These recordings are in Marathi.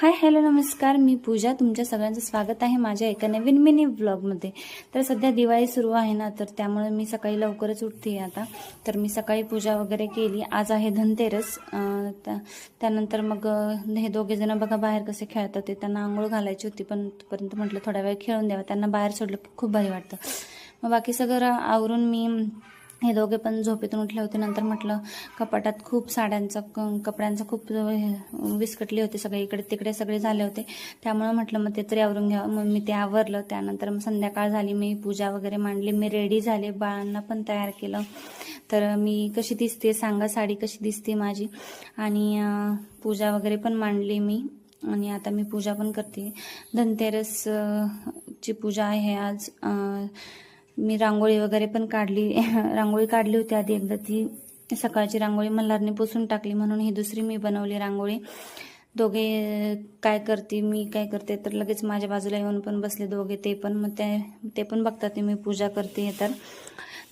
हाय हॅलो नमस्कार, मी पूजा. तुमच्या सगळ्यांचं स्वागत आहे माझ्या एका नवीन मिनी व्लॉगमध्ये. तर सध्या दिवाळी सुरू आहे ना, तर त्यामुळे मी सकाळी लवकरच उठते आता. तर मी सकाळी पूजा वगैरे केली. आज आहे धनतेरस. त्यानंतर मग हे दोघे जण बघा बाहेर कसे खेळतात ते. त्यांना आंघोळ घालायची होती, पण तोपर्यंत म्हटलं थोडा वेळ खेळून द्यावा. त्यांना बाहेर सोडलं की खूप भारी वाटतं. मग बाकी सगळं आवरून मी हे दोघे पण झोपेतून उठले होते. नंतर म्हटलं कपाटात खूप कपड्यांचा खूप विस्कटले होते, सगळे इकडे तिकडे सगळे झाले होते. त्यामुळे म्हटलं मग ते तरी आवरून घ्यावं. मग मी ते आवरलं. त्यानंतर मग संध्याकाळ झाली, मी पूजा वगैरे मांडली, मी रेडी झाले, बाळांना पण तयार केलं. तर मी कशी दिसते सांगा, साडी कशी दिसते माझी. आणि पूजा वगैरे पण मांडली मी. आणि आता मी पूजा पण करते. धनतेरस ची पूजा आहे आज. मी रांगोळी वगैरे पण काढली रांगोळी काढली होती आधी एकदा. ती सकाळची रांगोळी मल्हारने पुसून टाकली, म्हणून ही दुसरी मी बनवली रांगोळी. दोघे काय करते मी काय करते, तर लगेच माझ्या बाजूला येऊन पण बसले दोघे. ते पण मग ते पण बघतात मी पूजा करते.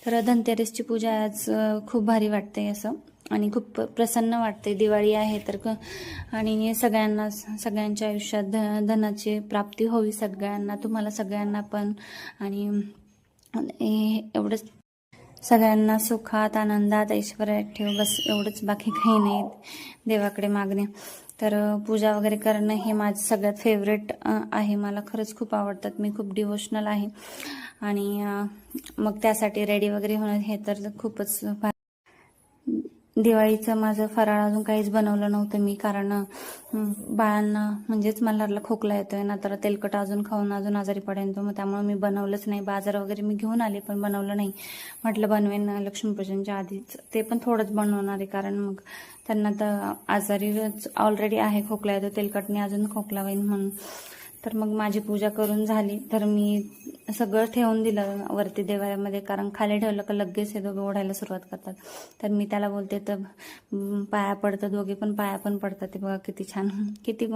तर धनतेरसची पूजा आज खूप भारी वाटते असं, आणि खूप प्रसन्न वाटते. दिवाळी आहे तर आणि सगळ्यांच्या आयुष्यात धनाची प्राप्ती होवी, सगळ्यांना, तुम्हाला सगळ्यांना पण. आणि एवढंच, सगळ्यांना सुखात आनंदात ऐश्वर्यात ठेव, बस एवढंच, बाकी काही नाही देवाकडे मागणे. तर पूजा वगैरे करणं हे माझं सगळ्यात फेवरेट आहे. मला खरंच खूप आवडतात. मी खूप डिवोशनल आहे. आणि मग त्यासाठी रेडी वगैरे होणं हे तर खूपच दिवाळीचं माझं फराळ अजून काहीच बनवलं नव्हतं मी, कारण बाळांना म्हणजेच मल्हारला खोकला येतोय ना, तर तेलकट अजून खाऊन अजून आजारी पडेल तो. मग त्यामुळे मी बनवलंच नाही. बाजार वगैरे मी घेऊन आले पण बनवलं नाही. म्हटलं बनवेन लक्ष्मीपूजनच्या आधीच, ते पण थोडंच बनवणार आहे, कारण मग त्यांना तर आजारी ऑलरेडी आहे, खोकला येतो, तेलकटने अजून खोकला होईल म्हणून. तर मग माझी पूजा करून झाली, तर मी सगळं ठेवून दिलं वरती देवाऱ्यामध्ये, कारण खाली ठेवलं का लगेच हे दोघे ओढायला सुरुवात करतात. तर मी त्याला बोलते, तर पाया पडतं, दोघे पण पाया पण पडतात. ते बघा किती छान, किती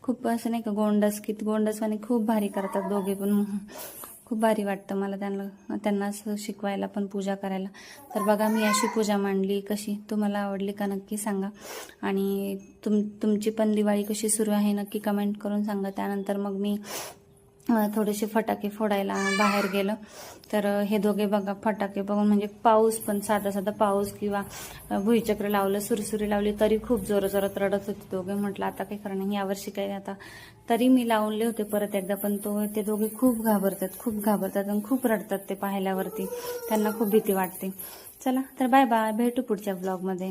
खूप असं नाही का गोंडस, किती गोंडसवाने खूप भारी करतात दोघे पण. खूप भारी वाटतं मला त्यांना शिकवायला पण, पूजा करायला. तर बघा मी अशी पूजा मांडली. कशी तुम्हाला आवडली का नक्की सांगा. आणि तुमची पण दिवाळी कशी सुरू आहे नक्की कमेंट करून सांगा. त्यानंतर मग मी थोडेसे फटाके फोडायला बाहेर गेलं. तर हे दोघे बघा फटाके बघून, म्हणजे पाऊस पण, साधा पाऊस किंवा भुईचक्र लावलं, सुरसुरी लावली, तरी खूप जोरात रडत होते दोघे. म्हटलं आता काही करणार, यावर्षी काही आता. तरी मी लावले होते परत एकदा, पण ते दोघे खूप घाबरतात आणि खूप रडतात ते पाहिल्यावरती. त्यांना खूप भीती वाटते. चला तर बाय बाय, भेटू पुढच्या ब्लॉगमध्ये.